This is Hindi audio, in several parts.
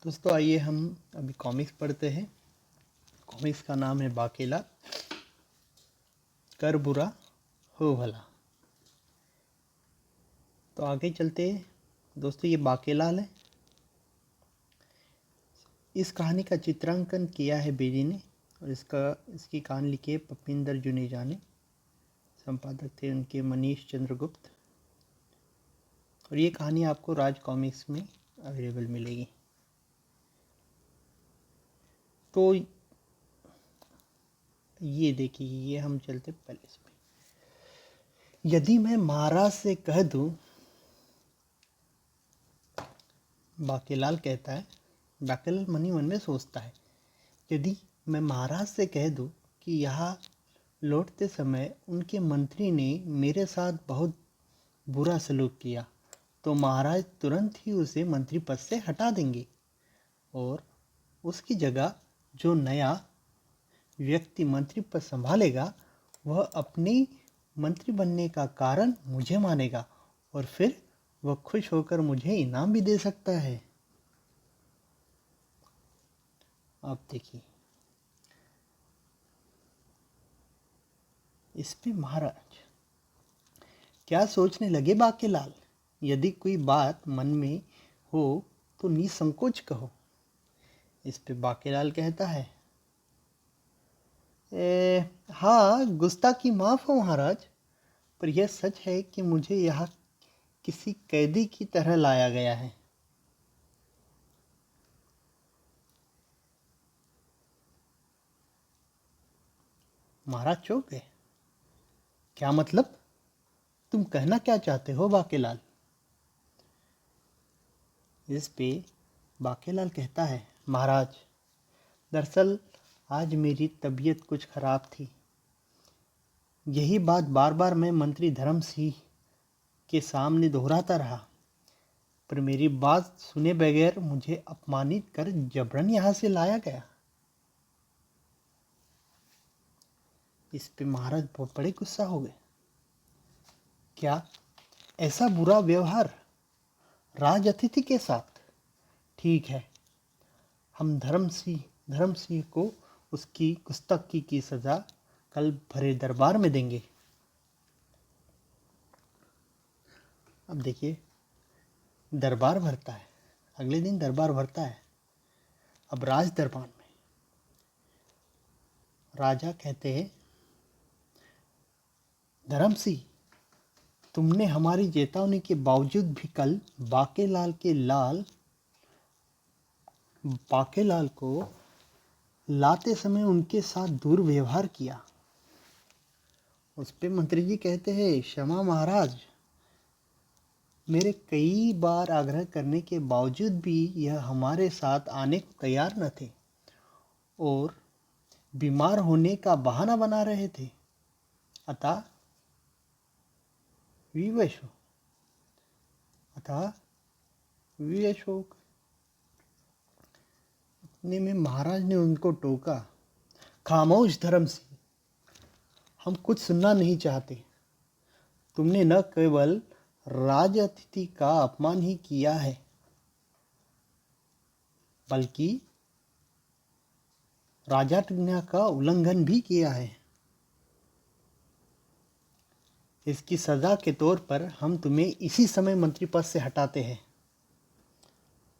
दोस्तों आइए हम अभी कॉमिक्स पढ़ते हैं। कॉमिक्स का नाम है बाकेला, कर बुरा हो भला। तो आगे चलते हैं दोस्तों। ये बाकेलाल है। इस कहानी का चित्रांकन किया है बेदी ने और इसकी कहानी लिखी है पपिंदर जुनेजा ने। संपादक थे उनके मनीष चंद्रगुप्त। और ये कहानी आपको राज कॉमिक्स में अवेलेबल मिलेगी। तो ये देखिए, ये हम चलते पहले इसमें। यदि मैं महाराज से कह दूं, बाकेलाल कहता है, बाकेलाल मनी मन में सोचता है, यदि मैं महाराज से कह दूं कि यहाँ लौटते समय उनके मंत्री ने मेरे साथ बहुत बुरा सलूक किया, तो महाराज तुरंत ही उसे मंत्री पद से हटा देंगे और उसकी जगह जो नया व्यक्ति मंत्री पद संभालेगा वह अपने मंत्री बनने का कारण मुझे मानेगा और फिर वह खुश होकर मुझे इनाम भी दे सकता है। आप देखिए, इस पे महाराज क्या सोचने लगे बाकेलाल। यदि कोई बात मन में हो तो निसंकोच कहो। इस पे बाकेलाल कहता है, हाँ, गुस्ताखी माफ हो महाराज, पर यह सच है कि मुझे यहाँ किसी कैदी की तरह लाया गया है। महाराज चौंक गए। क्या मतलब? तुम कहना क्या चाहते हो बाकेलाल? इस पे बाकेलाल कहता है, महाराज, दरअसल आज मेरी तबीयत कुछ खराब थी। यही बात बार बार मैं मंत्री धर्म सिंह के सामने दोहराता रहा, पर मेरी बात सुने बगैर मुझे अपमानित कर जबरन यहाँ से लाया गया। इस पे महाराज बहुत बड़े गुस्सा हो गए। क्या ऐसा बुरा व्यवहार राज अतिथि के साथ? ठीक है, हम धर्म सिंह को उसकी गुस्ताखी की सजा कल भरे दरबार में देंगे। अब देखिए, दरबार भरता है। अगले दिन दरबार भरता है। अब राज दरबार में राजा कहते हैं, धर्म सिंह, तुमने हमारी चेतावनी के बावजूद भी कल बाकेलाल को लाते समय उनके साथ दुर्व्यवहार किया। उस पे मंत्री जी कहते हैं, क्षमा महाराज, मेरे कई बार आग्रह करने के बावजूद भी यह हमारे साथ आने को तैयार न थे और बीमार होने का बहाना बना रहे थे। अतः विवश हो इतने में महाराज ने उनको टोका, खामोश धर्म सिंह, हम कुछ सुनना नहीं चाहते। तुमने न केवल राज अतिथि का अपमान ही किया है, बल्कि राजाज्ञा का उल्लंघन भी किया है। इसकी सजा के तौर पर हम तुम्हें इसी समय मंत्री पद से हटाते हैं।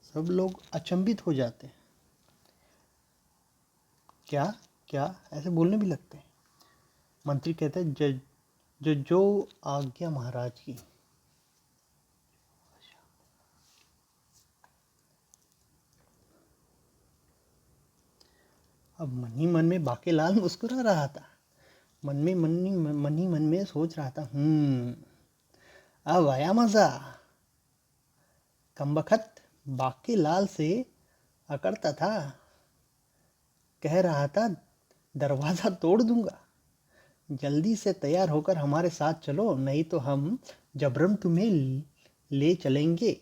सब लोग अचंभित हो जाते हैं। क्या क्या ऐसे बोलने भी लगते हैं। मंत्री कहते हैं, जो आज्ञा महाराज की। अब मन में बाकेलाल मुस्कुरा रहा था। मन में सोच रहा था, अब आया मजा। कमबख्त बाकेलाल से अकड़ता था, कह रहा था, दरवाजा तोड़ दूंगा, जल्दी से तैयार होकर हमारे साथ चलो, नहीं तो हम जबरन तुम्हें ले चलेंगे।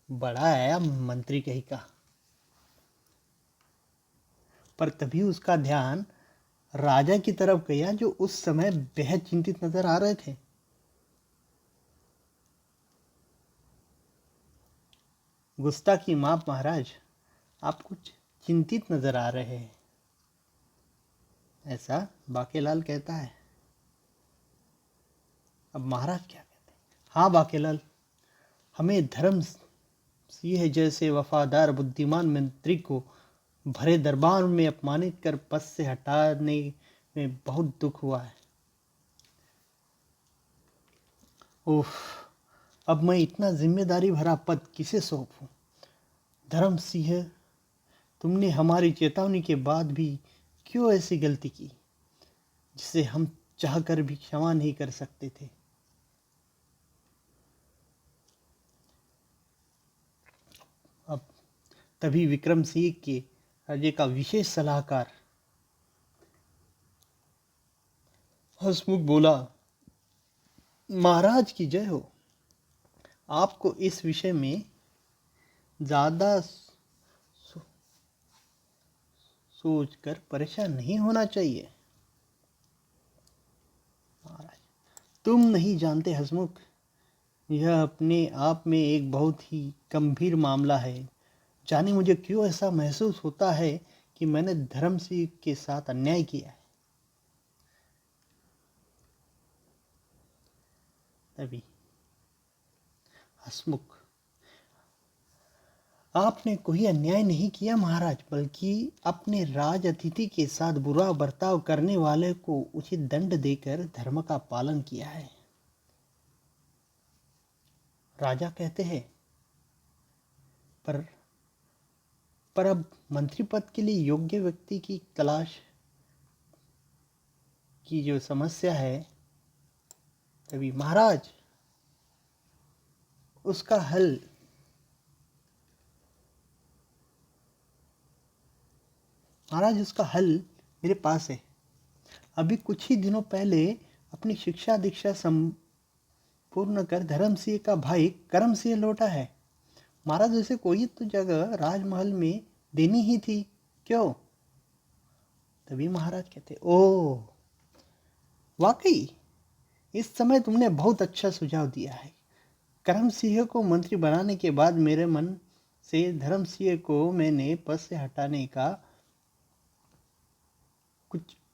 बड़ा आया मंत्री कही का। पर तभी उसका ध्यान राजा की तरफ गया, जो उस समय बेहद चिंतित नजर आ रहे थे। गुस्ताखी माफ महाराज, आप कुछ चिंतित नजर आ रहे हैं, ऐसा बाकेलाल कहता है। अब महाराज क्या कहते हैं? हाँ बाकेलाल, हमें धर्म सिंह जैसे वफादार बुद्धिमान मंत्री को भरे दरबार में अपमानित कर पद से हटाने में बहुत दुख हुआ है। ओह, अब मैं इतना जिम्मेदारी भरा पद किसे सौंपूं? धर्म सिंह, तुमने हमारी चेतावनी के बाद भी क्यों ऐसी गलती की जिसे हम चाहकर भी क्षमा नहीं कर सकते थे? अब तभी विक्रम सिंह के राज्य का विशेष सलाहकार हंसमुख बोला, महाराज की जय हो। आपको इस विषय में ज्यादा सोचकर परेशान नहीं होना चाहिए। महाराज, तुम नहीं जानते हंसमुख, यह अपने आप में एक बहुत ही गंभीर मामला है। जाने मुझे क्यों ऐसा महसूस होता है कि मैंने धर्म सिंह के साथ अन्याय किया है। तभी हंसमुख, आपने कोई अन्याय नहीं किया महाराज, बल्कि अपने राज अतिथि के साथ बुरा बर्ताव करने वाले को उचित दंड देकर धर्म का पालन किया है। राजा कहते हैं, पर अब मंत्री पद के लिए योग्य व्यक्ति की तलाश की जो समस्या है, तभी महाराज उसका हल मेरे पास है। अभी कुछ ही दिनों पहले अपनी शिक्षा दीक्षा संपूर्ण कर धर्म सिंह का भाई करम सिंह लौटा है। महाराज, उसे कोई तो जगह राजमहल में देनी ही थी, क्यों? तभी महाराज कहते, ओह वाकई इस समय तुमने बहुत अच्छा सुझाव दिया है। करम सिंह को मंत्री बनाने के बाद मेरे मन से धर्म सिंह को मैंने पद से हटाने का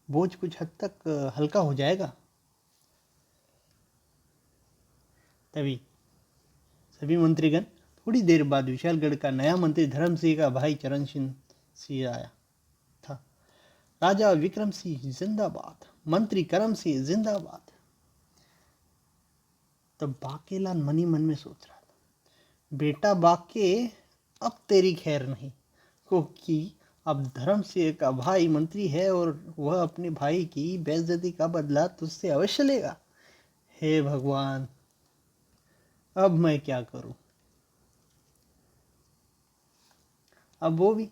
बोझ कुछ हद तक हल्का हो जाएगा। तभी सभी मंत्रीगण, थोड़ी देर बाद विशालगढ़ का नया मंत्री धर्म सिंह का भाई चरण सिंह आया था। राजा विक्रम सिंह जिंदाबाद, मंत्री करम सिंह जिंदाबाद। तब बाकेलाल मनी मन में सोच रहा था, बेटा बाके, अब तेरी खैर नहीं, क्योंकि अब धर्म सिंह का भाई मंत्री है और वह अपने भाई की बेइज्जती का बदला तुझसे अवश्य लेगा। हे भगवान, अब मैं क्या करूं? अब वो भी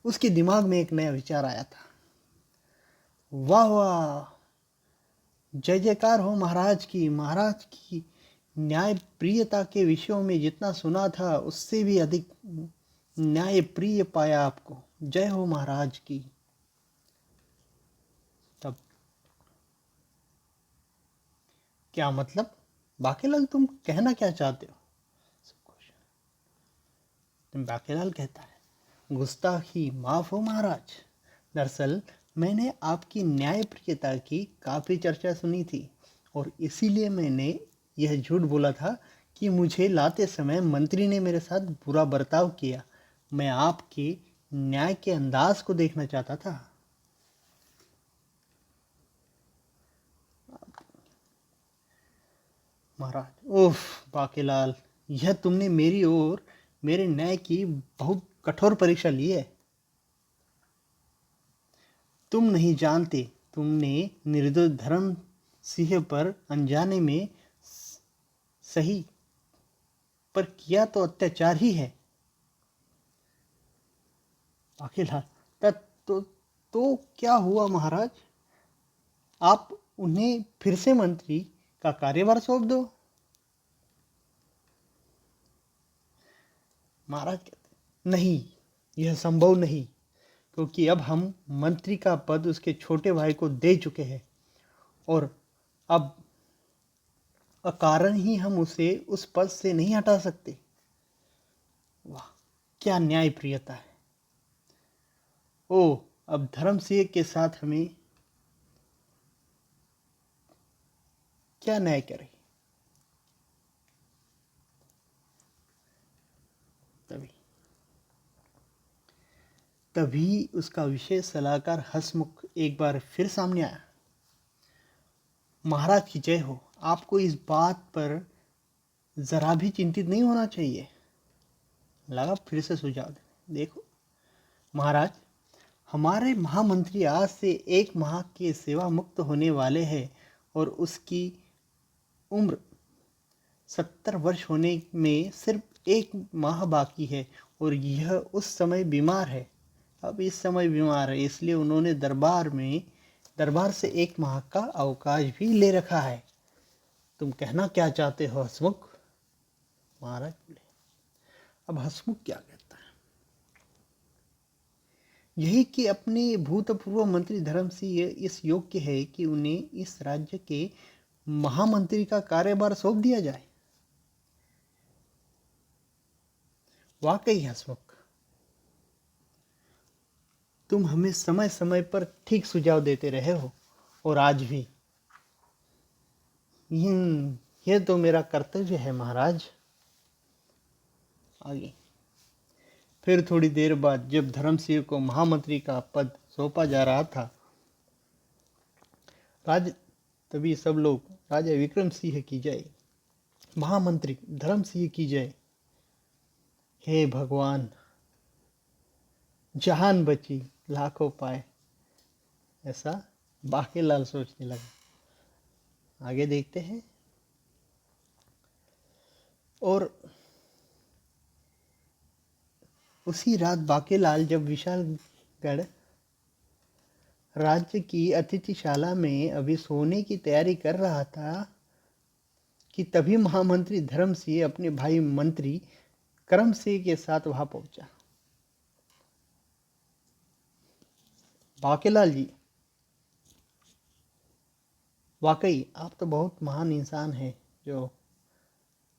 उसके दिमाग में एक नया विचार आया था। वाह वाह, जय जयकार हो महाराज की न्याय प्रियता के विषयों में जितना सुना था उससे भी अधिक न्याय प्रिय पाया आपको। जय हो महाराज की। तब क्या मतलब बाकेलाल, तुम कहना क्या चाहते हो? बाकेलाल कहता है, गुस्ताखी माफ हो महाराज। दरअसल मैंने आपकी न्याय प्रियता की काफी चर्चा सुनी थी और इसीलिए मैंने यह झूठ बोला था कि मुझे लाते समय मंत्री ने मेरे साथ बुरा बर्ताव किया। मैं आपके न्याय के अंदाज को देखना चाहता था। महाराज, उफ बाकेलाल, यह तुमने मेरी और मेरे न्याय की बहुत कठोर परीक्षा ली है। तुम नहीं जानते, तुमने निर्दोष धर्म सिंह पर अनजाने में सही पर किया तो अत्याचार ही है। बाकेलाल, तो क्या हुआ महाराज? आप उन्हें फिर से मंत्री का कार्यभार सौंप दो। महाराज कहते, नहीं, यह संभव नहीं, क्योंकि अब हम मंत्री का पद उसके छोटे भाई को दे चुके हैं और अब अकारण ही हम उसे उस पद से नहीं हटा सकते। वाह, क्या न्याय प्रियता है। ओ, अब धर्म सिंह के साथ हमें क्या न्याय करे। तभी तभी उसका विशेष सलाहकार हसमुख एक बार फिर सामने आया। महाराज की जय हो, आपको इस बात पर जरा भी चिंतित नहीं होना चाहिए। लगा फिर से सुझाव दे। देखो महाराज, हमारे महामंत्री आज से 1 माह के सेवा मुक्त होने वाले हैं और उसकी उम्र 70 वर्ष होने में सिर्फ 1 माह बाकी है और यह उस समय बीमार है। अब इस समय बीमार है, इसलिए उन्होंने दरबार से 1 माह का अवकाश भी ले रखा है। तुम कहना क्या चाहते हो हसमुख? महाराज बोले। अब हसमुख क्या कहता है? यही कि अपने भूतपूर्व मंत्री धर्म सिंह इस योग्य है कि उन्हें इस राज्य के महामंत्री का कार्यभार सौंप दिया जाए। वाकई हसमुख, तुम हमें समय समय पर ठीक सुझाव देते रहे हो और आज भी। यह तो मेरा कर्तव्य है महाराज। आगे फिर थोड़ी देर बाद जब धर्म सिंह को महामंत्री का पद सौंपा जा रहा था, तभी सब लोग राजा विक्रम सिंह की जय, महामंत्री धर्म सिंह की जय, हे भगवान, जान बची लाखों पाए, ऐसा बाकेलाल सोचने लगा। आगे देखते हैं। और उसी रात बाकेलाल जब विशालगढ़ राज्य की अतिथिशाला में अभी सोने की तैयारी कर रहा था कि तभी महामंत्री धर्म सिंह अपने भाई मंत्री करम सिंह के साथ वहां पहुंचा। बाकेलाल जी, वाकई आप तो बहुत महान इंसान हैं।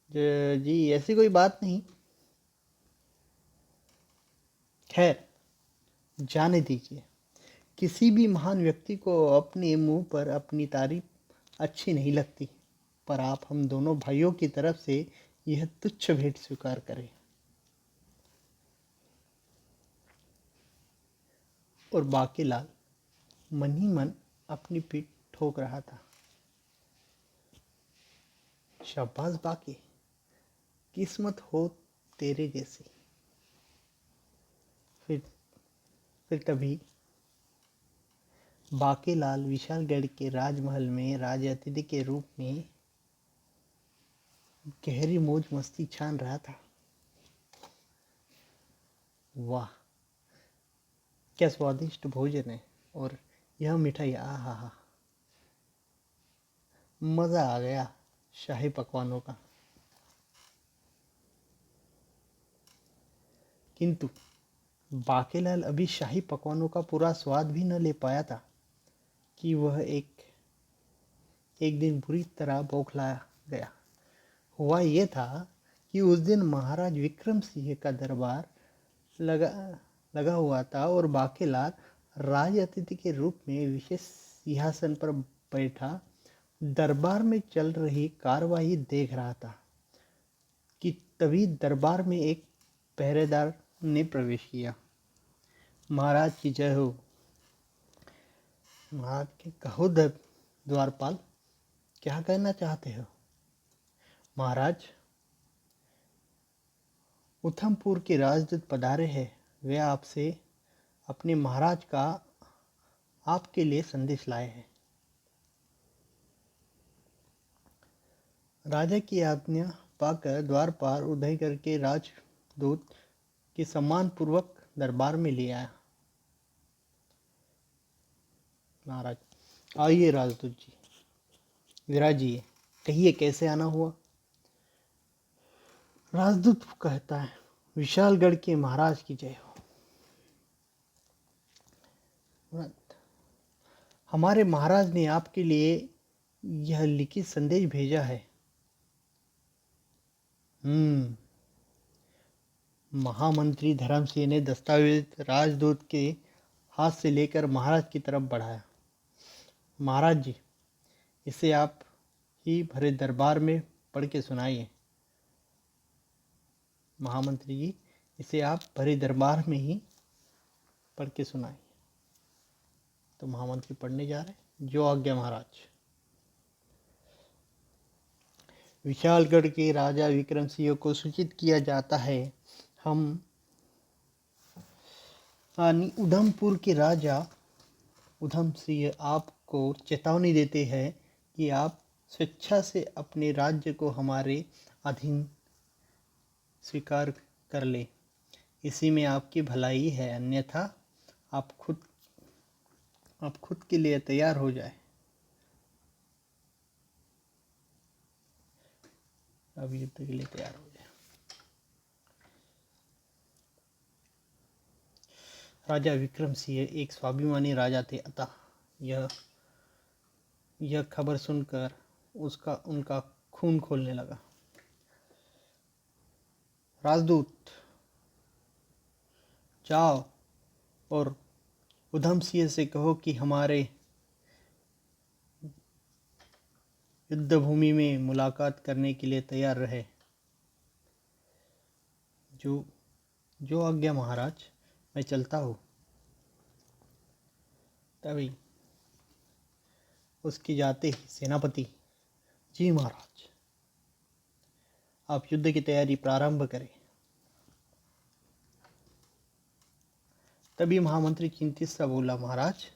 जी ऐसी कोई बात नहीं। खैर जाने दीजिए। किसी भी महान व्यक्ति को अपने मुंह पर अपनी तारीफ अच्छी नहीं लगती, पर आप हम दोनों भाइयों की तरफ से यह तुच्छ भेंट स्वीकार करें। और बाकीलाल मन ही मन अपनी पीठ ठोक रहा था। शाबाश बाकी, किस्मत हो तेरे जैसी। फिर तभी बाकीलाल विशालगढ़ के राजमहल में राज अतिथि के रूप में गहरी मौज मस्ती छान रहा था। वाह, क्या स्वादिष्ट भोजन है। और यह मिठाई, आहा हा, मजा आ गया शाही पकवानों का। किंतु बाकेलाल अभी शाही पकवानों का पूरा स्वाद भी न ले पाया था कि वह एक दिन बुरी तरह बौखला गया। हुआ यह था कि उस दिन महाराज विक्रम सिंह का दरबार लगा हुआ था और बाकेलाल राज अतिथि के रूप में विशेष सिंहासन पर बैठा दरबार में चल रही कार्यवाही देख रहा था कि तभी दरबार में एक पहरेदार ने प्रवेश किया। महाराज की जय हो। महाराज के कहो द्वारपाल, क्या कहना चाहते हो? महाराज, उधमपुर के राजदूत पधारे हैं। वे आपसे अपने महाराज का आपके लिए संदेश लाए हैं। राजा की आज्ञा पाकर द्वारपाल उदयगढ़ के राजदूत के सम्मान पूर्वक दरबार में ले आया। महाराज, आइए राजदूत जी, विराजिए, कहिए कैसे आना हुआ? राजदूत कहता है, विशालगढ़ के महाराज की जय हो। हमारे महाराज ने आपके लिए यह लिखित संदेश भेजा है। महामंत्री धर्म सिंह ने दस्तावेज राजदूत के हाथ से लेकर महाराज की तरफ बढ़ाया। महाराज जी, इसे आप ही भरे दरबार में पढ़ के सुनाइए। महामंत्री जी, इसे आप भरे दरबार में ही पढ़ के सुनाइए। तो महामंत्री पढ़ने जा रहे। जो आज्ञा महाराज। विशालगढ़ के राजा विक्रम सिंह को सूचित किया जाता है, हम उधमपुर के राजा उधम सिंह आपको चेतावनी देते हैं कि आप स्वेच्छा से अपने राज्य को हमारे अधीन स्वीकार कर ले। इसी में आपकी भलाई है, अन्यथा आप खुद के लिए तैयार हो जाए। अब युद्ध के लिए तैयार हो जाए। राजा विक्रम सिंह एक स्वाभिमानी राजा थे, अतः यह खबर सुनकर उनका खून खोलने लगा। राजदूत, जाओ और उधम सिंह से कहो कि हमारे युद्ध भूमि में मुलाकात करने के लिए तैयार रहे। जो आज्ञा महाराज, मैं चलता हूँ। तभी उसके जाते ही सेनापति, जी महाराज, आप युद्ध की तैयारी प्रारंभ करें। तभी महामंत्री चिंतित सा बोला, महाराज,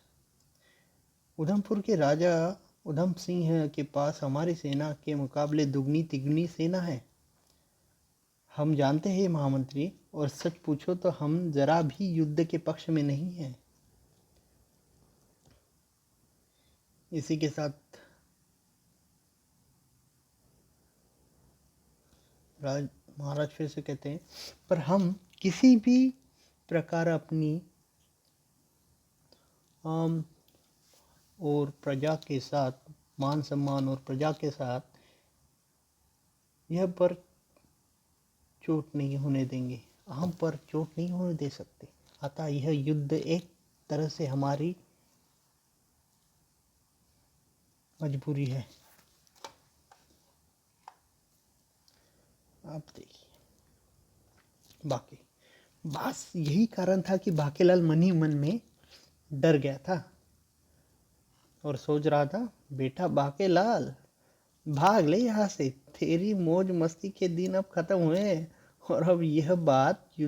उधमपुर के राजा उधम सिंह के पास हमारी सेना के मुकाबले दुगनी तिगुनी सेना है। हम जानते हैं महामंत्री, और सच पूछो तो हम जरा भी युद्ध के पक्ष में नहीं हैं। इसी के साथ महाराज फिर से कहते हैं, पर हम किसी भी प्रकार अपनी आम और प्रजा के साथ, मान सम्मान और प्रजा के साथ यह पर चोट नहीं होने देंगे, हम पर चोट नहीं होने दे सकते। अतः यह युद्ध एक तरह से हमारी मजबूरी है। आप देखिए, बस यही कारण था कि बाकेलाल मन ही मन में डर गया था और सोच रहा था, बेटा बाकेलाल, भाग ले यहाँ से, तेरी मौज मस्ती के दिन अब खत्म हुए और अब यह बात तो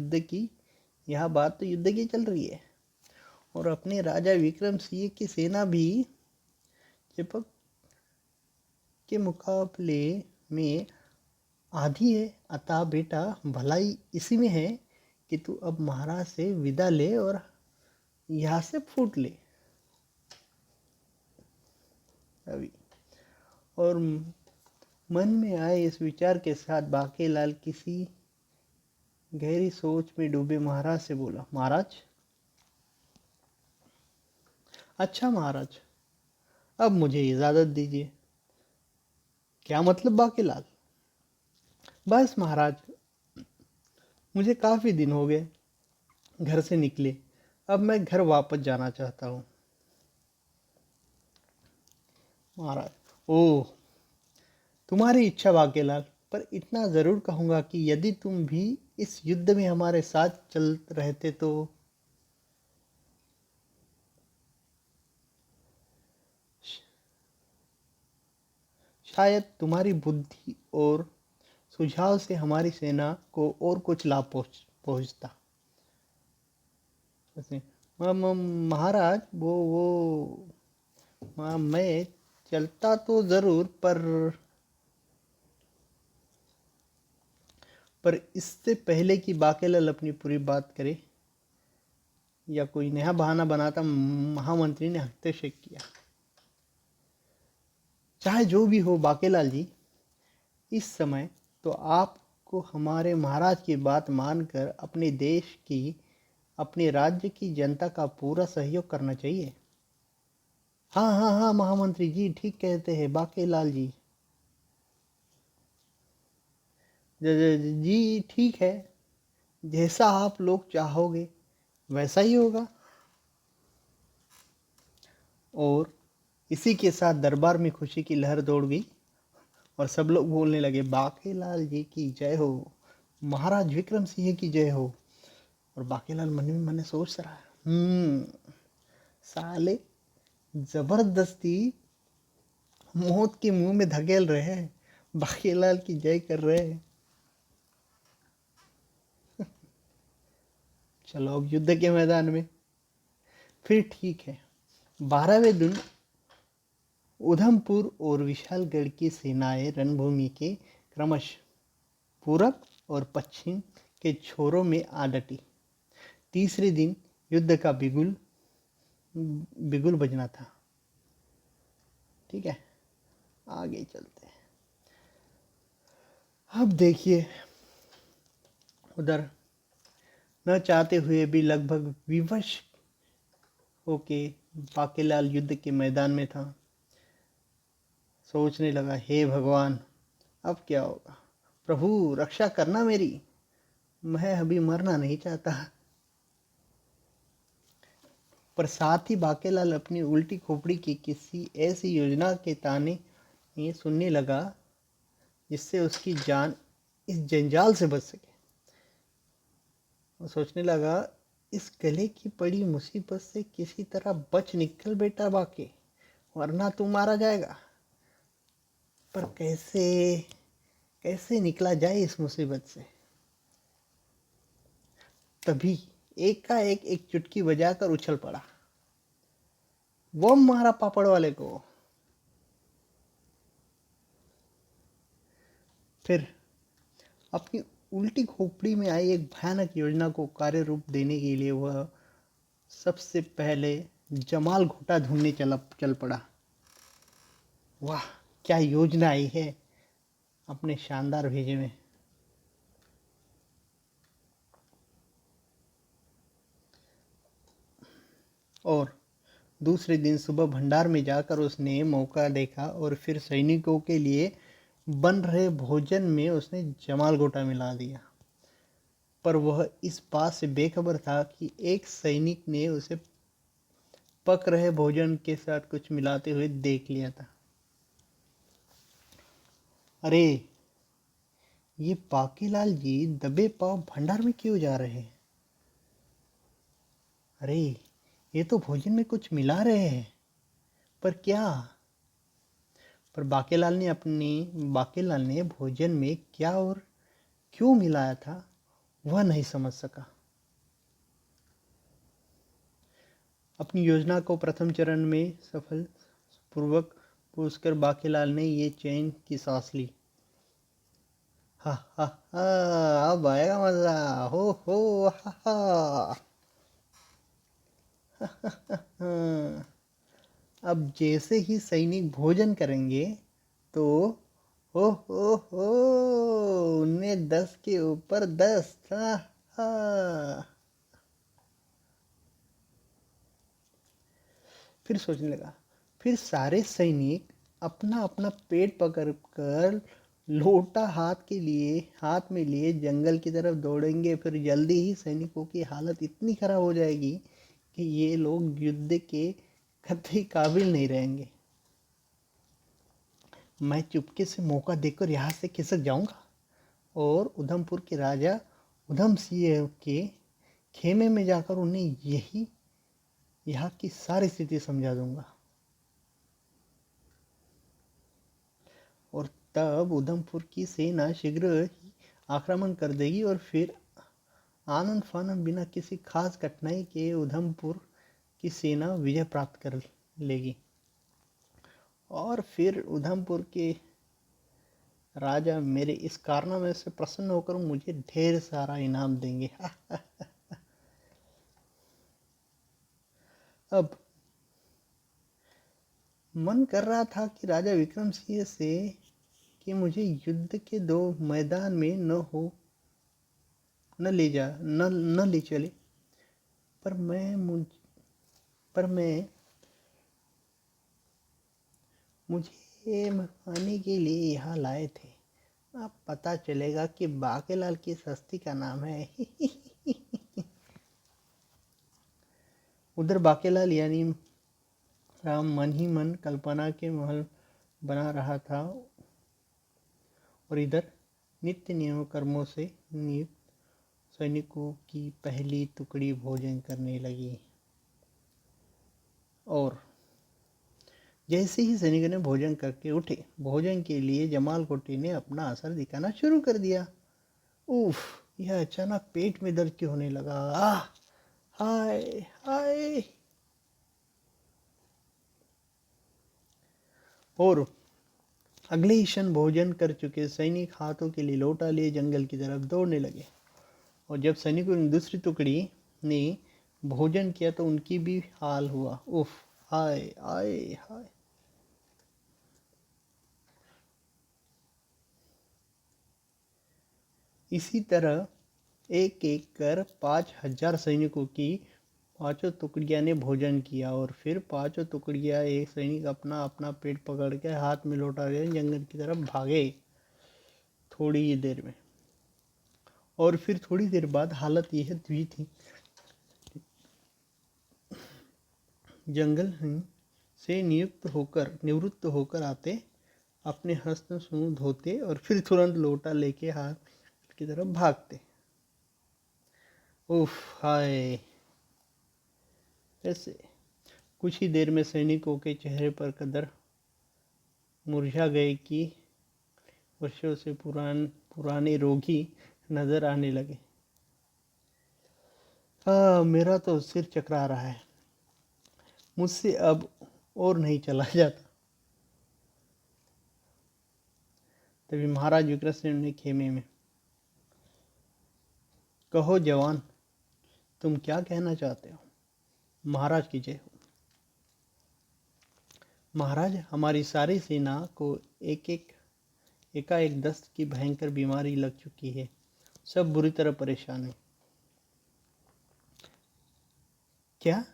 युद्ध की चल रही है। और अपने राजा विक्रम सिंह की सेना भी चिपक के मुकाबले में आधी है। अतः बेटा, भलाई इसी में है कि तू अब महाराज से विदा ले और यहाँ से फूट ले। अभी और मन में आए इस विचार के साथ बाकेलाल किसी गहरी सोच में डूबे महाराज से बोला, महाराज, अच्छा महाराज, अब मुझे इजाजत दीजिए। क्या मतलब बाकेलाल? बस महाराज, मुझे काफी दिन हो गए घर से निकले, अब मैं घर वापस जाना चाहता हूँ। महाराज, ओह, तुम्हारी इच्छा बाकेलाल, पर इतना जरूर कहूंगा कि यदि तुम भी इस युद्ध में हमारे साथ चल रहते तो शायद तुम्हारी बुद्धि और सुझाव से हमारी सेना को और कुछ लाभ पहुंचता। महाराज, मैं चलता तो जरूर, पर इससे पहले कि बाकेलाल अपनी पूरी बात करे या कोई नया बहाना बनाता, महामंत्री ने हस्तक्षेप किया। चाहे जो भी हो बाकेलाल जी, इस समय तो आपको हमारे महाराज की बात मानकर अपने देश की, अपने राज्य की जनता का पूरा सहयोग करना चाहिए। हाँ हाँ हाँ महामंत्री जी, ठीक कहते हैं बाकेलाल जी। जी ठीक है, जैसा आप लोग चाहोगे वैसा ही होगा। और इसी के साथ दरबार में खुशी की लहर दौड़ गई और सब लोग बोलने लगे, बाकीलाल जी की जय हो, महाराज विक्रम सिंह की जय हो। और बाकीलाल मन में मन सोच रहा है, साले जबरदस्ती मौत के मुंह में धकेल रहे हैं, बाकीलाल की जय कर रहे हैं। चलो अब युद्ध के मैदान में। फिर ठीक है, 12वें दिन उधमपुर और विशालगढ़ की सेनाएं रणभूमि के क्रमश पूरब और पश्चिम के छोरों में आ डटी। तीसरे दिन युद्ध का बिगुल बजना था। ठीक है, आगे चलते हैं। अब देखिए, उधर न चाहते हुए भी लगभग विवश होके बाकीलाल युद्ध के मैदान में था। सोचने लगा, हे भगवान, अब क्या होगा? प्रभु रक्षा करना मेरी, मैं अभी मरना नहीं चाहता। पर साथ ही बाकीलाल अपनी उल्टी खोपड़ी की किसी ऐसी योजना के ताने ये सुनने लगा जिससे उसकी जान इस जंजाल से बच सके। वो सोचने लगा, इस गले की पड़ी मुसीबत से किसी तरह बच निकल बेटा बाकी, वरना तू मारा जाएगा। पर कैसे निकला जाए इस मुसीबत से? तभी एकाएक एक चुटकी बजाकर उछल पड़ा, वो मारा पापड़ वाले को। फिर अपनी उल्टी खोपड़ी में आई एक भयानक योजना को कार्य रूप देने के लिए वह सबसे पहले जमाल घोटा ढूंढने चल पड़ा। वाह, क्या योजना आई है अपने शानदार भेजे में। और दूसरे दिन सुबह भंडार में जाकर उसने मौका देखा और फिर सैनिकों के लिए बन रहे भोजन में उसने जमाल घोटा मिला दिया। पर वह इस बात से बेखबर था कि एक सैनिक ने उसे पक रहे भोजन के साथ कुछ मिलाते हुए देख लिया था। अरे, ये बाकीलाल जी दबे पांव भंडार में क्यों जा रहे हैं? अरे, ये तो भोजन में कुछ मिला रहे हैं, पर क्या? पर बाकीलाल ने भोजन में क्या और क्यों मिलाया था वह नहीं समझ सका। अपनी योजना को प्रथम चरण में सफल पूर्वक पूछकर बाकीलाल ने ये चैन की सांस ली। हा हा हा, अब आएगा मजा, हो हा हा। अब जैसे ही सैनिक भोजन करेंगे तो हो उन्हें 10 के ऊपर 10। हा हा। फिर सोचने लगा, फिर सारे सैनिक अपना अपना पेट पकड़कर लोटा हाथ में लिए जंगल की तरफ दौड़ेंगे। फिर जल्दी ही सैनिकों की हालत इतनी खराब हो जाएगी कि ये लोग युद्ध के कतई काबिल नहीं रहेंगे। मैं चुपके से मौका देकर यहाँ से खिसक जाऊंगा और उधमपुर के राजा उधम सिंह के खेमे में जाकर उन्हें यहाँ की सारी स्थिति समझा दूंगा। और तब उधमपुर की सेना शीघ्र ही आक्रमण कर देगी और फिर आनंद फानंद बिना किसी खास कठिनाई के उधमपुर की सेना विजय प्राप्त कर लेगी। और फिर उधमपुर के राजा मेरे इस कारनामे से प्रसन्न होकर मुझे ढेर सारा इनाम देंगे। अब मन कर रहा था कि राजा विक्रम सिंह से कि मुझे युद्ध के 2 मैदान में न ले चले, पर मुझे मरवाने के लिए यहाँ लाए थे। अब पता चलेगा कि बाकीलाल की सस्ती का नाम है। उधर बाकीलाल यानी राम मन ही मन कल्पना के महल बना रहा था और इधर नित्य नियम कर्मों से नियुक्त सैनिकों की पहली टुकड़ी भोजन करने लगी। और जैसे ही सैनिकों ने भोजन करके उठे, भोजन के लिए जमाल कोटी ने अपना असर दिखाना शुरू कर दिया। उफ, यह अचानक पेट में दर्द क्यों होने लगा। आह, हाय हाय। और अगले ही क्षण भोजन कर चुके सैनिक हाथों के लिए लोटा लिए जंगल की तरफ दौड़ने लगे। और जब सैनिकों की दूसरी टुकड़ी ने भोजन किया तो उनकी भी हाल हुआ। उफ, हाय हाय हाय। इसी तरह एक एक कर 5,000 सैनिकों की 5 टुकड़ियां ने भोजन किया और फिर 5 टुकड़ियां एक सैनिक अपना अपना पेट पकड़ के हाथ में लौटा लिए जंगल की तरफ भागे। थोड़ी ही देर में और फिर थोड़ी देर बाद हालत यह हुई थी। जंगल से निवृत्त होकर आते, अपने हस्त मुंह धोते और फिर तुरंत लोटा लेके हाथ की तरफ भागते। उफ, हाय। ऐसे कुछ ही देर में सैनिकों के चेहरे पर कदर मुरझा गए कि वर्षों से पुराने रोगी नजर आने लगे। मेरा तो सिर चकरा रहा है, मुझसे अब और नहीं चला जाता। तभी महाराज विक्रमसेन ने खेमे में, कहो जवान, तुम क्या कहना चाहते हो। महाराज की जय हो। महाराज, हमारी सारी सेना को एकाएक दस्त की भयंकर बीमारी लग चुकी है। सब बुरी तरह परेशान है। क्या?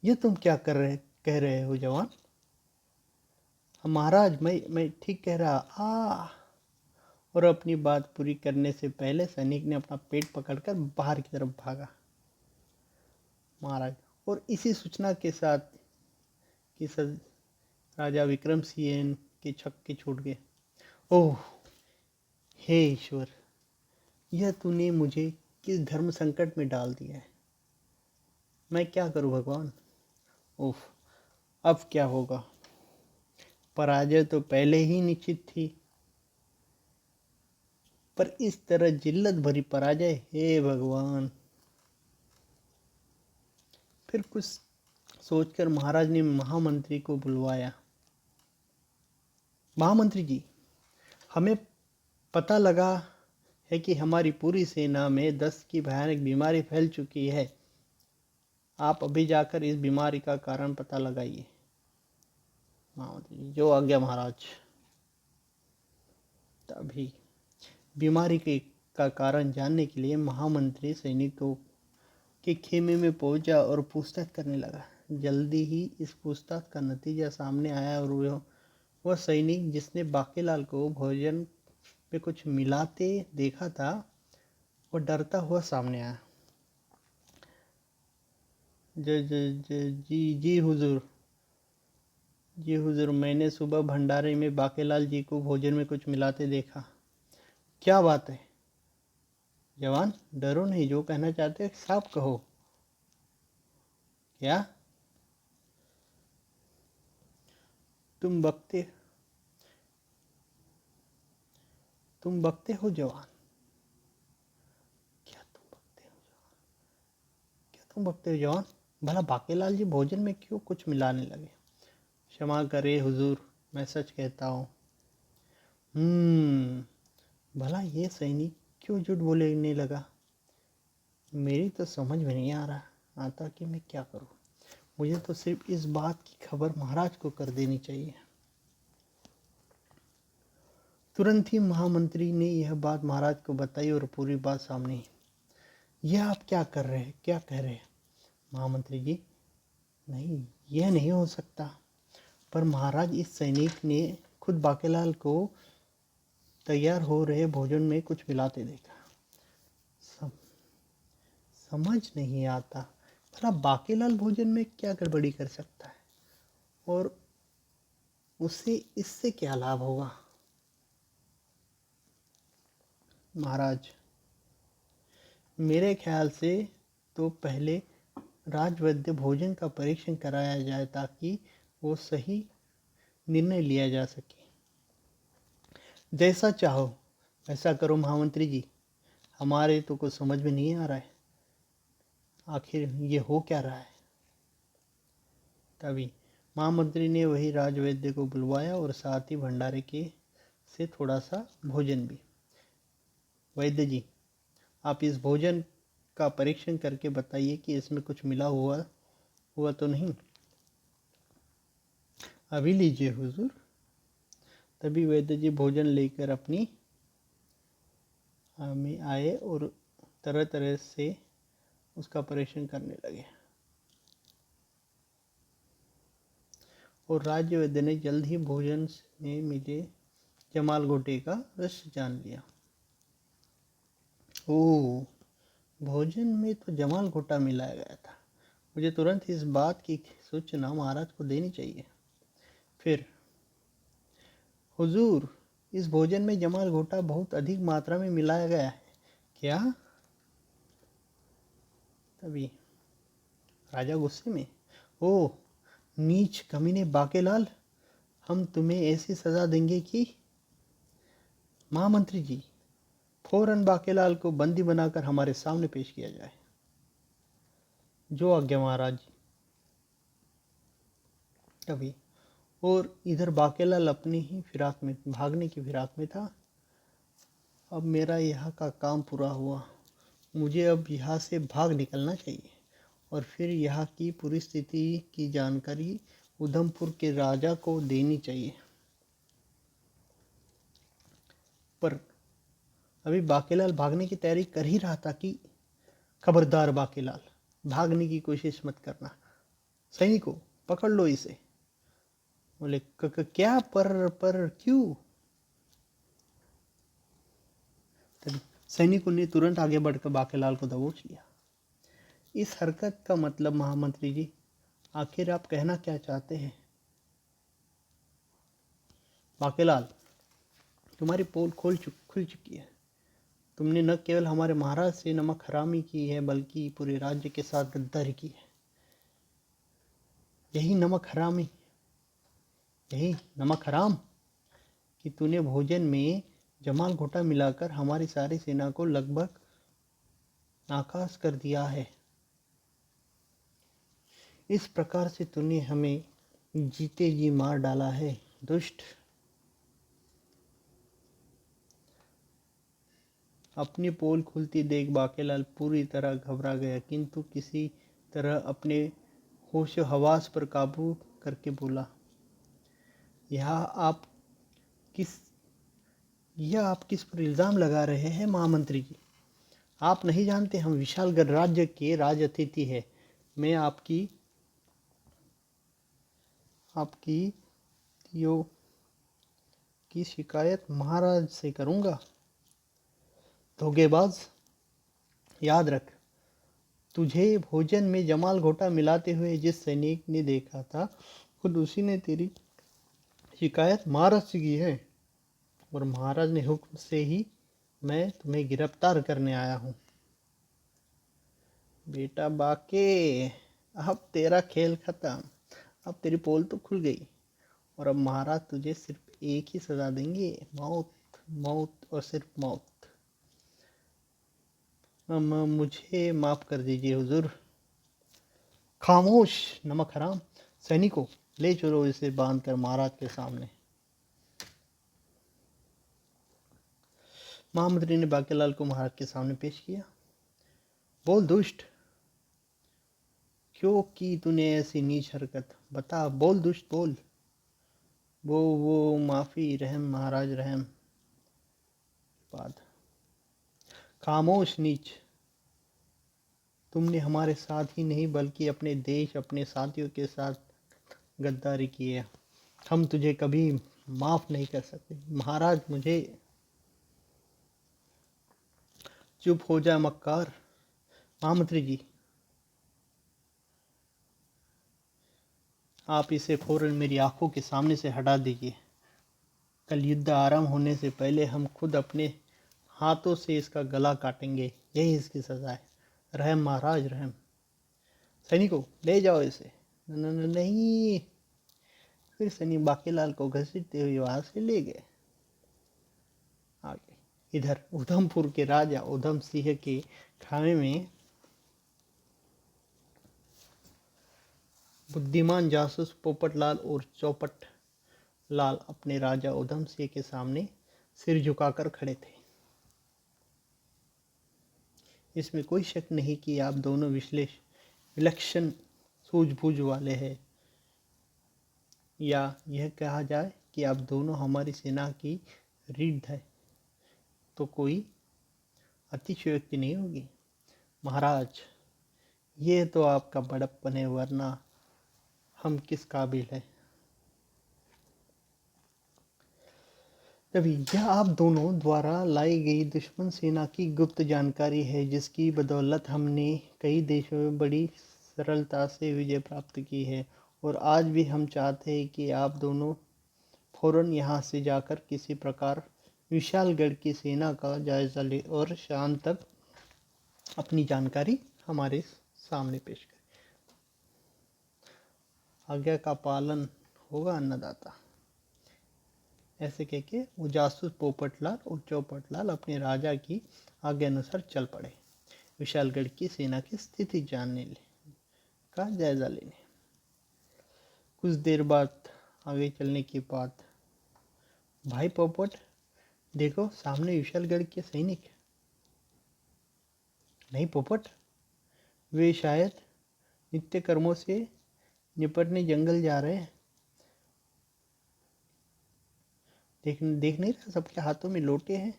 ये तुम क्या कह रहे हो जवान। महाराज, मैं ठीक कह रहा। और अपनी बात पूरी करने से पहले सैनिक ने अपना पेट पकड़कर बाहर की तरफ भागा। महाराज, और इसी सूचना के साथ कि राजा विक्रमसिंह के छक्के छूट गए। ओह हे ईश्वर, यह तूने मुझे किस धर्म संकट में डाल दिया है। मैं क्या करूं भगवान। उफ, अब क्या होगा। पराजय तो पहले ही निश्चित थी, पर इस तरह जिल्लत भरी पराजय, हे भगवान। फिर कुछ सोचकर महाराज ने महामंत्री को बुलवाया। महामंत्री जी, हमें पता लगा है कि हमारी पूरी सेना में दस्त की भयानक बीमारी फैल चुकी है। आप अभी जाकर इस बीमारी का कारण पता लगाइए। महामंत्री जी, जो आज्ञा महाराज। तभी बीमारी का कारण जानने के लिए महामंत्री सैनिकों के खेमे में पहुंचा और पूछताछ करने लगा। जल्दी ही इस पूछताछ का नतीजा सामने आया और वह सैनिक जिसने बाकीलाल को भोजन पे कुछ मिलाते देखा था, वह डरता हुआ सामने आया। जी हुजूर, मैंने सुबह भंडारे में बाकीलाल जी को भोजन में कुछ मिलाते देखा। क्या बात है जवान, डरो नहीं, जो कहना चाहते हो साफ कहो। क्या तुम बकते हो जवान। क्या तुम बकते हो जवान। भला बाकीलाल जी भोजन में क्यों कुछ मिलाने लगे। क्षमा करे हुजूर, मैं सच कहता हूँ। भला ये सैनिक क्यों झूठ बोलने लगा। मेरी तो समझ में नहीं आता कि मैं क्या करूँ। मुझे तो सिर्फ इस बात की खबर महाराज को कर देनी चाहिए। तुरंत ही महामंत्री ने यह बात महाराज को बताई और पूरी बात सामने। यह आप क्या कह रहे हैं। महामंत्री जी, नहीं, यह नहीं हो सकता। पर महाराज, इस सैनिक ने खुद बाकीलाल को तैयार हो रहे भोजन में कुछ मिलाते देखा। समझ नहीं आता। भला बाकेलाल भोजन में क्या गड़बड़ी कर सकता है और उसे इससे क्या लाभ होगा? महाराज, मेरे ख्याल से तो पहले राजवैद्य भोजन का परीक्षण कराया जाए ताकि वो सही निर्णय लिया जा सके। जैसा चाहो वैसा करो महामंत्री जी, हमारे तो कुछ समझ में नहीं आ रहा है, आखिर ये हो क्या रहा है। तभी महामंत्री ने वही राजवैद्य को बुलवाया और साथ ही भंडारे के से थोड़ा सा भोजन भी। वैद्य जी, आप इस भोजन का परीक्षण करके बताइए कि इसमें कुछ मिला हुआ तो नहीं। अभी लीजिए हुजूर। तभी वैद्य जी भोजन लेकर अपनी में आए और तरह तरह से उसका परीक्षण करने लगे। और राज्य वैद्य ने जल्द ही भोजन में मिले जमाल घोटे का रहस्य जान लिया। ओह, भोजन में तो जमाल घोटा मिलाया गया था। मुझे तुरंत इस बात की सूचना महाराज को देनी चाहिए। फिर हुजूर, इस भोजन में जमाल घोटा बहुत अधिक मात्रा में मिलाया गया है। क्या? तभी राजा गुस्से में, ओह नीच कमीने बाकेलाल, हम तुम्हें ऐसी सजा देंगे कि। महामंत्री जी, फौरन बाकेलाल को बंदी बनाकर हमारे सामने पेश किया जाए। जो आज्ञा महाराज। तभी और इधर बाकेलाल अपनी ही फिराक में भागने की फिराक में था। अब मेरा यहाँ का काम पूरा हुआ, मुझे अब यहाँ से भाग निकलना चाहिए और फिर यहाँ की पूरी स्थिति की जानकारी उधमपुर के राजा को देनी चाहिए। पर अभी बाकेलाल भागने की तैयारी कर ही रहा था कि खबरदार बाकेलाल, भागने की कोशिश मत करना, सैनिकों पकड़ लो इसे। बोले क्या? पर क्यों? सैनिकों ने तुरंत आगे बढ़कर बाकेलाल को दबोच लिया। इस हरकत का मतलब महामंत्री जी, आखिर आप कहना क्या चाहते हैं? बाकेलाल, तुम्हारी पोल खुल चुकी है। तुमने न केवल हमारे महाराज से नमक हरामी की है बल्कि पूरे राज्य के साथ गद्दारी की है। यही नमक हराम कि तूने भोजन में जमाल घोटा मिलाकर हमारी सारी सेना को लगभग नाकास कर दिया है। इस प्रकार से तूने हमें जीते जी मार डाला है, दुष्ट। अपनी पोल खुलती देख बाकेलाल पूरी तरह घबरा गया, किंतु किसी तरह अपने होश हवास पर काबू करके बोला, यह आप किस पर इल्ज़ाम लगा रहे हैं महामंत्री जी? आप नहीं जानते हम विशालगढ़ राज्य के राज अतिथि हैं। मैं आपकी यो की शिकायत महाराज से करूंगा। धोखेबाज, याद रख, तुझे भोजन में जमाल घोटा मिलाते हुए जिस सैनिक ने देखा था खुद उसी ने तेरी शिकायत महाराज से की है और महाराज ने हुक्म से ही मैं तुम्हें गिरफ्तार करने आया हूँ। बेटा बाके, अब तेरा खेल खत्म। अब तेरी पोल तो खुल गई और अब महाराज तुझे सिर्फ एक ही सजा देंगे, मौत, मौत और सिर्फ मौत। मुझे माफ कर दीजिए हुजूर। खामोश नमक हराम, सैनिकों ले चलो इसे बांधकर महाराज के सामने। महामंत्री ने बाकेलाल को महाराज के सामने पेश किया। बोल दुष्ट, क्यों की तूने ऐसी नीच हरकत? बता, बोल दुष्ट, बोल। वो माफी, रहम महाराज, रहम। बाद खामोश नीच, तुमने हमारे साथ ही नहीं बल्कि अपने देश, अपने साथियों के साथ गद्दारी की है। हम तुझे कभी माफ नहीं कर सकते। महाराज मुझे। चुप हो जा मक्कार। महामंत्री जी, आप इसे फौरन मेरी आंखों के सामने से हटा दीजिए। कल युद्ध आरंभ होने से पहले हम खुद अपने हाथों से इसका गला काटेंगे। यही इसकी सजा है। रहम महाराज, रहम। सैनिकों, ले जाओ इसे। नहीं। फिर सैनिक बाकीलाल को घसीटते हुए वहां से ले गए। आगे इधर उधमपुर के राजा उधम सिंह के खामे में बुद्धिमान जासूस पोपटलाल और चौपट लाल अपने राजा उधम सिंह के सामने सिर झुकाकर खड़े थे। इसमें कोई शक नहीं कि आप दोनों विलक्षण सूझबूझ वाले हैं, या यह कहा जाए कि आप दोनों हमारी सेना की रीढ़ है, तो कोई अतिशयोक्ति नहीं होगी। महाराज, ये तो आपका बड़प्पन है, वरना हम किस काबिल है। तभी यह आप दोनों द्वारा लाई गई दुश्मन सेना की गुप्त जानकारी है, जिसकी बदौलत हमने कई देशों में बड़ी सरलता से विजय प्राप्त की है। और आज भी हम चाहते हैं कि आप दोनों फौरन यहाँ से जाकर किसी प्रकार विशालगढ़ की सेना का जायजा ले और शाम तक अपनी जानकारी हमारे सामने पेश करें। आज्ञा का पालन होगा अन्नदाता। ऐसे कह के वो जासूस पोपटलाल और चौपटलाल अपने राजा की आज्ञा अनुसार चल पड़े, विशालगढ़ की सेना की स्थिति जानने का जायजा लेने। कुछ देर बाद आगे चलने के बाद, भाई पोपट, देखो सामने विशालगढ़ के सैनिक। नहीं पोपट, वे शायद नित्य कर्मों से निपटने जंगल जा रहे हैं। देख नहीं रहा, सबके हाथों में लोटे हैं।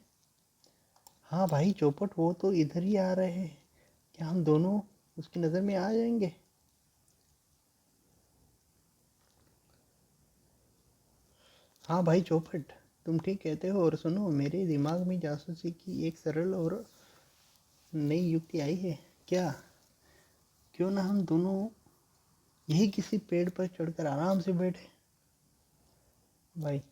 हाँ भाई चौपट, वो तो इधर ही आ रहे हैं। क्या हम दोनों उसकी नज़र में आ जाएंगे? हाँ भाई चौपट, तुम ठीक कहते हो। और सुनो, मेरे दिमाग में जासूसी की एक सरल और नई युक्ति आई है। क्या? क्यों ना हम दोनों यही किसी पेड़ पर चढ़कर आराम से बैठे। भाई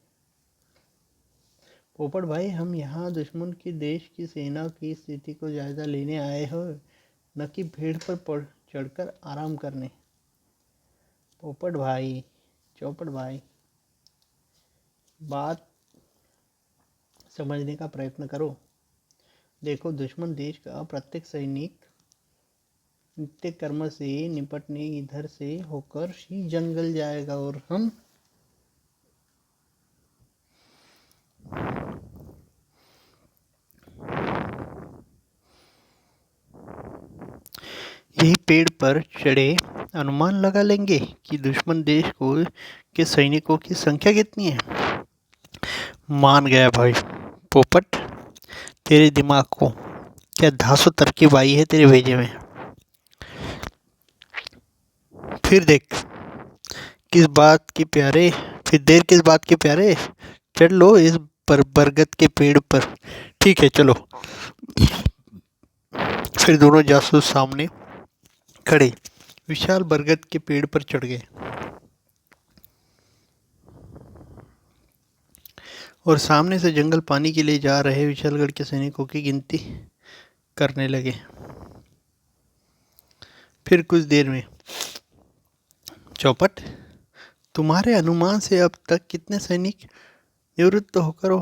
पोपट भाई, हम यहाँ दुश्मन के देश की सेना की स्थिति को जायजा लेने आए हो, न कि पेड़ पर चढ़कर आराम करने। पोपट भाई, चौपट भाई, बात समझने का प्रयत्न करो। देखो, दुश्मन देश का प्रत्येक सैनिक नित्य कर्म से निपटने इधर से होकर ही जंगल जाएगा, और हम यही पेड़ पर चढ़े अनुमान लगा लेंगे कि दुश्मन देश को के सैनिकों की संख्या कितनी है। मान गया भाई पोपट, तेरे दिमाग को क्या धांसू तरकीब आई है तेरे भेजे में। फिर देख किस बात की प्यारे, फिर देर किस बात के प्यारे, चढ़ लो इस बरगद के पेड़ पर। ठीक है, चलो। फिर दोनों जासूस सामने खड़े विशाल बरगद के पेड़ पर चढ़ गए और सामने से जंगल पानी के लिए जा रहे विशालगढ़ के सैनिकों की गिनती करने लगे। फिर कुछ देर में, चौपट, तुम्हारे अनुमान से अब तक कितने सैनिक निवृत्त होकर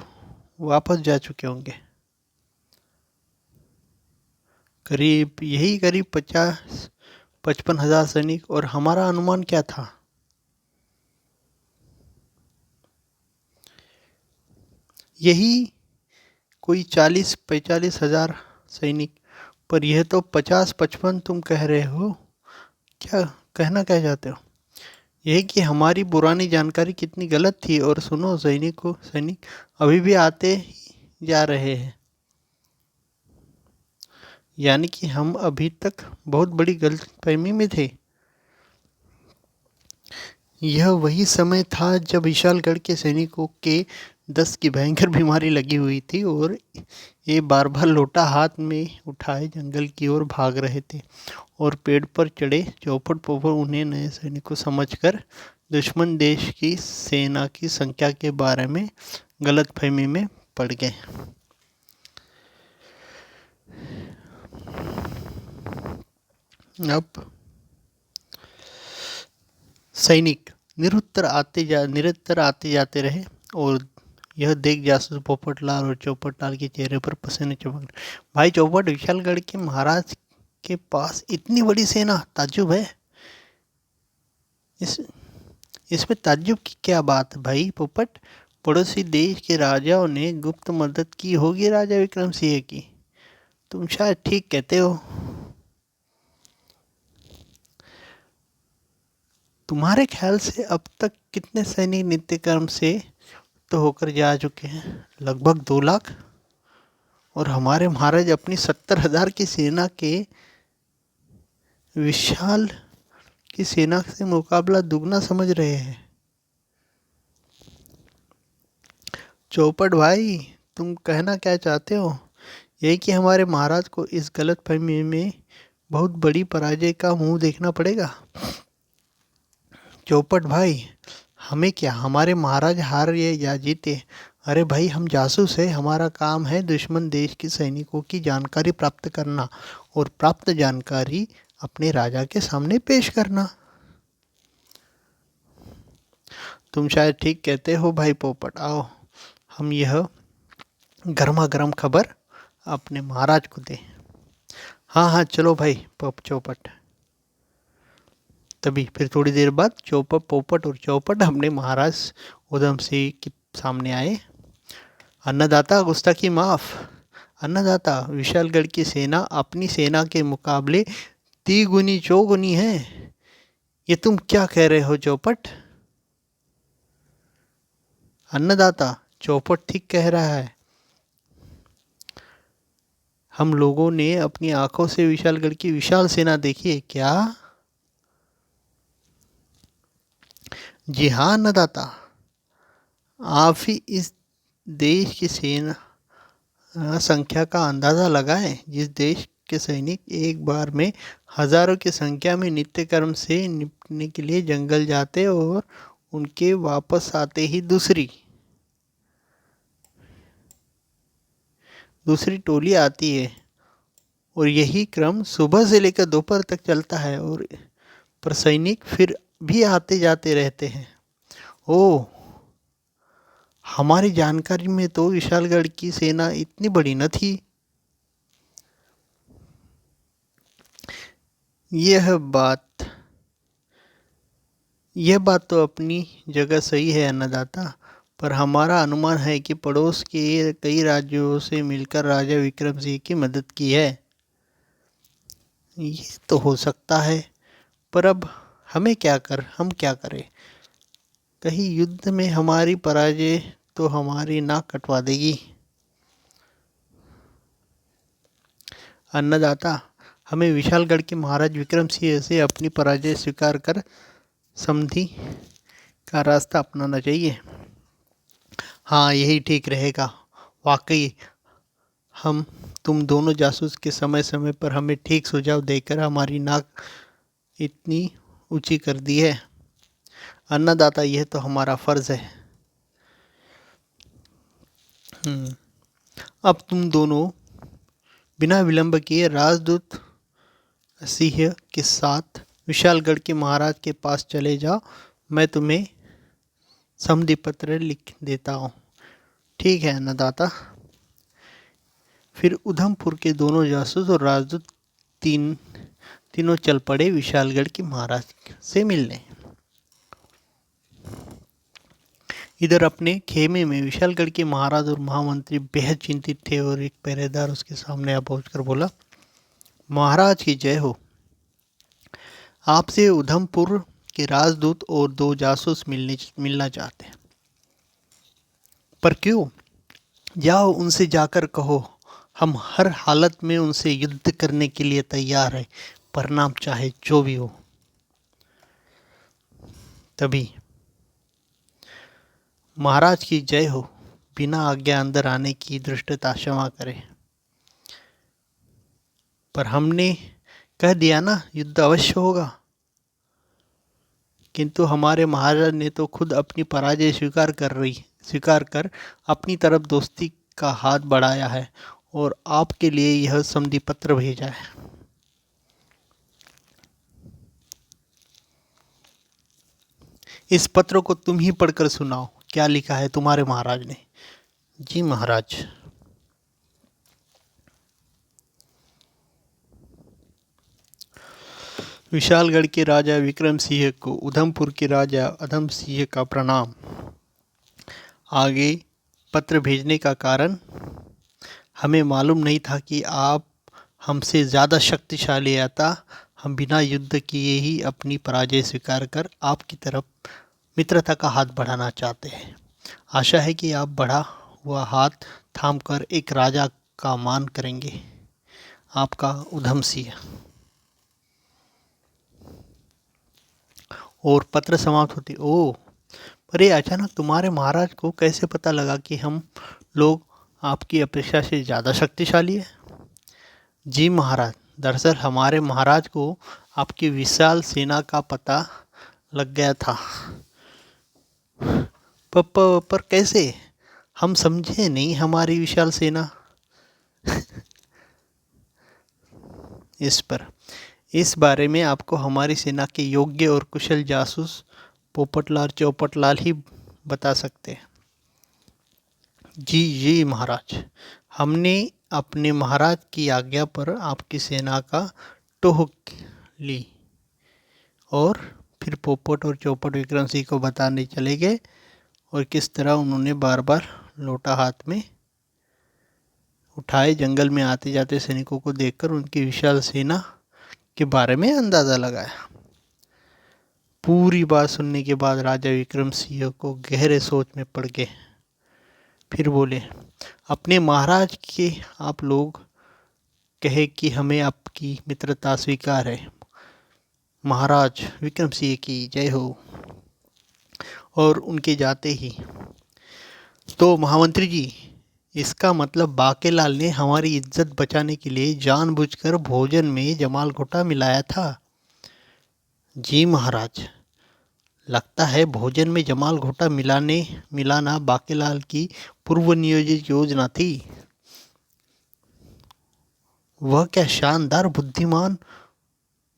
वापस जा चुके होंगे? करीब 50-55 हजार सैनिक। और हमारा अनुमान क्या था? यही कोई 40-45 हजार सैनिक। पर यह तो 50-55 तुम कह रहे हो। क्या कहना क्या चाहते हो? यही कि हमारी पुरानी जानकारी कितनी गलत थी। और सुनो, सैनिक अभी भी आते ही जा रहे हैं, यानी कि हम अभी तक बहुत बड़ी गलतफहमी में थे। यह वही समय था जब विशालगढ़ के सैनिकों के दस्त की भयंकर बीमारी लगी हुई थी और ये बार बार लोटा हाथ में उठाए जंगल की ओर भाग रहे थे। और पेड़ पर चढ़े चौपट पोपट उन्हें नए सैनिकों समझकर दुश्मन देश की सेना की संख्या के बारे में गलतफहमी में पड़ गए। अब सैनिक निरंतर आते जाते रहे और यह देख जासूस पोपटलाल और चौपटलाल के चेहरे पर पसीने चमक। भाई चौपट, विशालगढ़ के महाराज के पास इतनी बड़ी सेना, ताज्जुब है। इसमें ताज्जुब की क्या बात है भाई पोपट? पड़ोसी देश के राजाओं ने गुप्त मदद की होगी राजा विक्रम सिंह की। तुम शायद ठीक कहते हो। तुम्हारे ख्याल से अब तक कितने सैनिक नित्यक्रम से तो होकर जा चुके हैं? लगभग 2 लाख। और हमारे महाराज अपनी 70,000 की सेना के विशाल की सेना से मुकाबला दुगना समझ रहे हैं। चौपट भाई, तुम कहना क्या चाहते हो? यही कि हमारे महाराज को इस गलतफहमी में बहुत बड़ी पराजय का मुंह देखना पड़ेगा। चौपट भाई, हमें क्या, हमारे महाराज हारे या जीते, अरे भाई हम जासूस है। हमारा काम है दुश्मन देश के सैनिकों की जानकारी प्राप्त करना और प्राप्त जानकारी अपने राजा के सामने पेश करना। तुम शायद ठीक कहते हो भाई पोपट। आओ हम यह गर्मा गर्म खबर अपने महाराज को दें। हाँ हाँ चलो भाई चौपट। तभी फिर थोड़ी देर बाद पोपट और चौपट अपने महाराज उधम सिंह के सामने आए। अन्नदाता, गुस्ताखी माफ। अन्नदाता, विशालगढ़ की सेना अपनी सेना के मुकाबले तिगुनी चौगुनी है। ये तुम क्या कह रहे हो चौपट? अन्नदाता, चौपट ठीक कह रहा है। हम लोगों ने अपनी आंखों से विशालगढ़ की विशाल सेना देखी है। क्या? जी हाँ अन्नदाता, आप ही इस देश की सेना संख्या का अंदाजा लगाएं। जिस देश के सैनिक एक बार में हजारों की संख्या में नित्यक्रम से निपटने के लिए जंगल जाते और उनके वापस आते ही दूसरी टोली आती है और यही क्रम सुबह से लेकर दोपहर तक चलता है और पर सैनिक फिर भी आते जाते रहते हैं। ओह, हमारी जानकारी में तो विशालगढ़ की सेना इतनी बड़ी न थी। यह बात तो अपनी जगह सही है अन्नदाता, पर हमारा अनुमान है कि पड़ोस के कई राज्यों से मिलकर राजा विक्रम सिंह की मदद की है। ये तो हो सकता है, पर अब हम क्या करें? कहीं युद्ध में हमारी पराजय तो हमारी नाक कटवा देगी। अन्नदाता, हमें विशालगढ़ के महाराज विक्रम सिंह से अपनी पराजय स्वीकार कर समझी का रास्ता अपनाना चाहिए। हाँ यही ठीक रहेगा। वाकई तुम दोनों जासूस के समय समय पर हमें ठीक सुझाव देकर हमारी नाक इतनी ऊंची कर दी है। अन्नदाता, यह तो हमारा फर्ज है। अब तुम दोनों बिना विलंब किए राजदूत सिंह के साथ विशालगढ़ के महाराज के पास चले जाओ। मैं तुम्हें संधि पत्र लिख देता हूँ। ठीक है अन्नदाता। फिर उधमपुर के दोनों जासूस और राजदूत तीनों चल पड़े विशालगढ़ के महाराज से मिलने। इधर अपने खेमे में विशालगढ़ के महाराज और महामंत्री बेहद चिंतित थे और एक पहरेदार उसके सामने आ पहुंचकर बोला, महाराज की जय हो। आपसे उधमपुर के राजदूत और 2 जासूस मिलना चाहते हैं। पर क्यों? जाओ उनसे जाकर कहो हम हर हालत में उनसे युद्ध करने के लिए तैयार है, परिणाम चाहे जो भी हो। तभी महाराज की जय हो। बिना आज्ञा अंदर आने की धृष्टता क्षमा करें, पर हमने कह दिया ना, युद्ध अवश्य होगा। किंतु हमारे महाराज ने तो खुद अपनी पराजय स्वीकार कर अपनी तरफ दोस्ती का हाथ बढ़ाया है और आपके लिए यह संधि पत्र भेजा है। इस पत्र को तुम ही पढ़कर सुनाओ, क्या लिखा है तुम्हारे महाराज ने। जी महाराज। विशालगढ़ के राजा विक्रम सिंह को उधमपुर के राजा अधम सिंह का प्रणाम। आगे पत्र भेजने का कारण, हमें मालूम नहीं था कि आप हमसे ज़्यादा शक्तिशाली आता। हम बिना युद्ध किए ही अपनी पराजय स्वीकार कर आपकी तरफ मित्रता का हाथ बढ़ाना चाहते हैं। आशा है कि आप बढ़ा हुआ हाथ थामकर एक राजा का मान करेंगे। आपका उधम सिंह। और पत्र समाप्त होती। ओह, अरे अचानक तुम्हारे महाराज को कैसे पता लगा कि हम लोग आपकी अपेक्षा से ज़्यादा शक्तिशाली है। जी महाराज, दरअसल हमारे महाराज को आपकी विशाल सेना का पता लग गया था। पर कैसे? हम समझे नहीं हमारी विशाल सेना। इस बारे में आपको हमारी सेना के योग्य और कुशल जासूस पोपटलाल चौपटलाल ही बता सकते हैं। जी महाराज, हमने अपने महाराज की आज्ञा पर आपकी सेना का टोह ली और फिर पोपट और चौपट विक्रम सिंह को बताने चले गए और किस तरह उन्होंने बार बार लोटा हाथ में उठाए जंगल में आते जाते सैनिकों को देखकर उनकी विशाल सेना के बारे में अंदाज़ा लगाया। पूरी बात सुनने के बाद राजा विक्रम सिंह को गहरे सोच में पड़ गए। फिर बोले, अपने महाराज के आप लोग कहे कि हमें आपकी मित्रता स्वीकार है। महाराज विक्रम सिंह की जय हो। और उनके जाते ही, तो महामंत्री जी, इसका मतलब बाकेलाल ने हमारी इज्जत बचाने के लिए जानबूझकर भोजन में जमाल घोटा मिलाया था। जी महाराज, लगता है भोजन में जमाल घोटा मिलाना बाकेलाल की पूर्व नियोजित योजना थी। वह क्या शानदार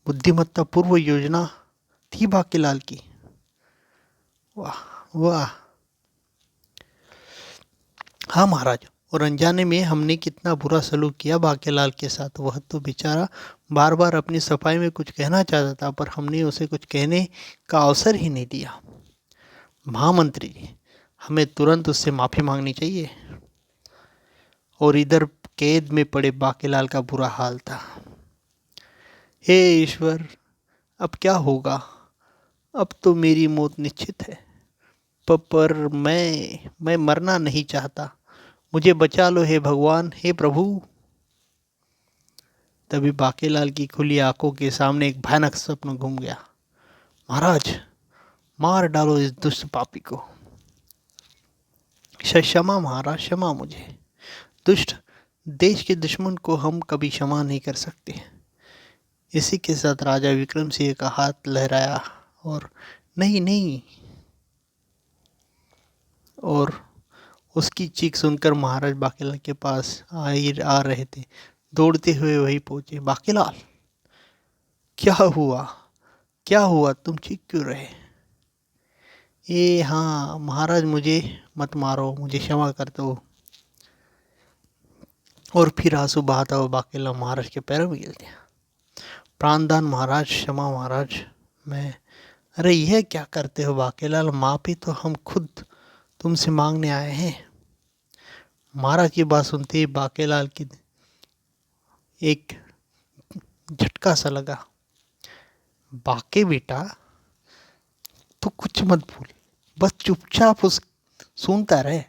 बुद्धिमत्ता पूर्व योजना थी बाकेलाल की। वाह वाह। हाँ महाराज, और अनजाने में हमने कितना बुरा सलूक किया बाकेलाल के साथ। वह तो बेचारा बार बार अपनी सफाई में कुछ कहना चाहता था, पर हमने उसे कुछ कहने का अवसर ही नहीं दिया। महामंत्री जी, हमें तुरंत उससे माफ़ी मांगनी चाहिए। और इधर कैद में पड़े बाकेलाल का बुरा हाल था। हे ईश्वर, अब क्या होगा? अब तो मेरी मौत निश्चित है। पर मैं मरना नहीं चाहता। मुझे बचा लो हे भगवान, हे प्रभु। तभी बाकेलाल की खुली आंखों के सामने एक भयानक स्वप्न घूम गया। महाराज, मार डालो इस दुष्ट पापी को। क्षमा महाराज, क्षमा मुझे। दुष्ट देश के दुश्मन को हम कभी क्षमा नहीं कर सकते। इसी के साथ राजा विक्रम सिंह का हाथ लहराया और नहीं, और उसकी चीख सुनकर महाराज बाकेलाल के पास आ रहे थे। दौड़ते हुए वही पहुंचे। बाकेलाल, क्या हुआ, तुम चीख क्यों रहे? हाँ महाराज, मुझे मत मारो, मुझे क्षमा कर दो। और फिर आंसू बहाता हुआ बाकेलाल महाराज के पैरों में गिर गया। प्राणदान महाराज, क्षमा महाराज। अरे यह क्या करते हो बाकेलाल? माफ़ी तो हम खुद तुमसे मांगने आए हैं। महाराज की बात सुनते ही बाकेलाल की एक झटका सा लगा। बाके बेटा, तू कुछ मत भूल, बस चुपचाप सुनता रहे,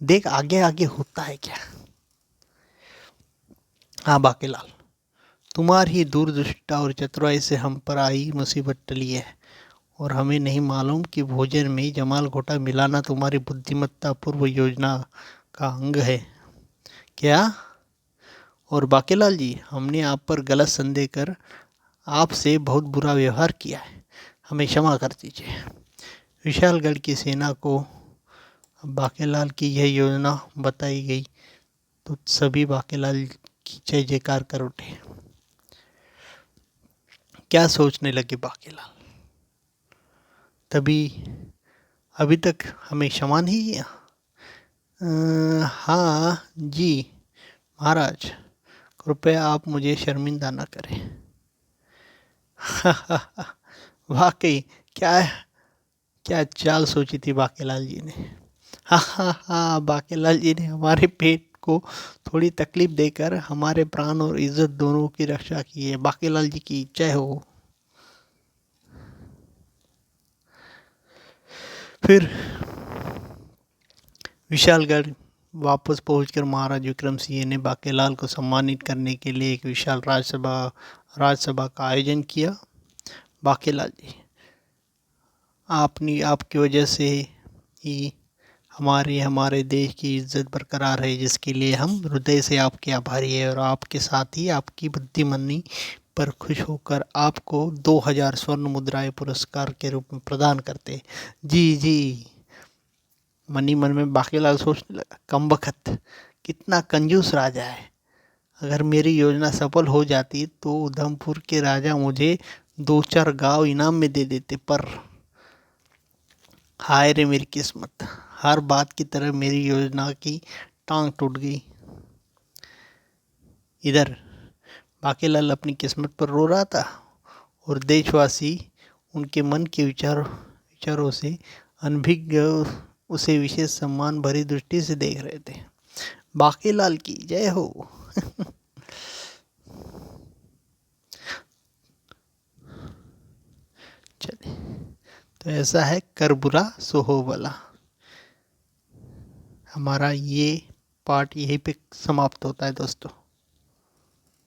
देख आगे आगे होता है क्या। हाँ बाकेलाल, तुम्हारी दूरदृष्टा और चतुराई से हम पर आई मुसीबत टली है, और हमें नहीं मालूम कि भोजन में जमाल घोटा मिलाना तुम्हारी बुद्धिमत्ता पूर्व योजना का अंग है क्या? और बाकेलाल जी, हमने आप पर गलत संदेह कर आपसे बहुत बुरा व्यवहार किया है। हमें क्षमा कर दीजिए। विशालगढ़ की सेना को बाकेलाल की यह योजना बताई गई तो सभी बाकेलाल की जय जयकार कर उठे। क्या सोचने लगे बाकेलाल, तभी अभी तक हमें क्षमा नहीं किया। हाँ जी महाराज, कृपया आप मुझे शर्मिंदा न करें। वाकई क्या क्या चाल सोची थी बाकेलाल जी ने। हाँ हाँ हाँ, बाकेलाल जी ने हमारे पेट को थोड़ी तकलीफ देकर हमारे प्राण और इज्जत दोनों की रक्षा की है। बाकेलाल जी की जय हो। फिर विशालगढ़ वापस पहुंचकर महाराज विक्रम सिंह ने बाकेलाल को सम्मानित करने के लिए एक विशाल राजसभा का आयोजन किया। बाकेलाल जी, आपकी वजह से ही हमारे देश की इज्जत बरकरार है, जिसके लिए हम हृदय से आपके आभारी है और आपके साथ ही आपकी बुद्धिमानी पर खुश होकर आपको 2000 स्वर्ण मुद्राएं पुरस्कार के रूप में प्रदान करते। जी जी। मनी मन में बाकेलाल सोचने लगा, कमबख्त कितना कंजूस राजा है। अगर मेरी योजना सफल हो जाती तो उधमपुर के राजा मुझे 2-4 गांव इनाम में दे देते, पर हाय रे मेरी किस्मत, हर बात की तरह मेरी योजना की टांग टूट गई। इधर बाकेलाल अपनी किस्मत पर रो रहा था और देशवासी उनके मन के विचारों से अनभिज्ञ उसे विशेष सम्मान भरी दृष्टि से देख रहे थे। बाकेलाल की जय हो। चलिए, तो ऐसा है, कर बुरा सो हो भला। हमारा ये पार्ट यहीं पे समाप्त होता है दोस्तों।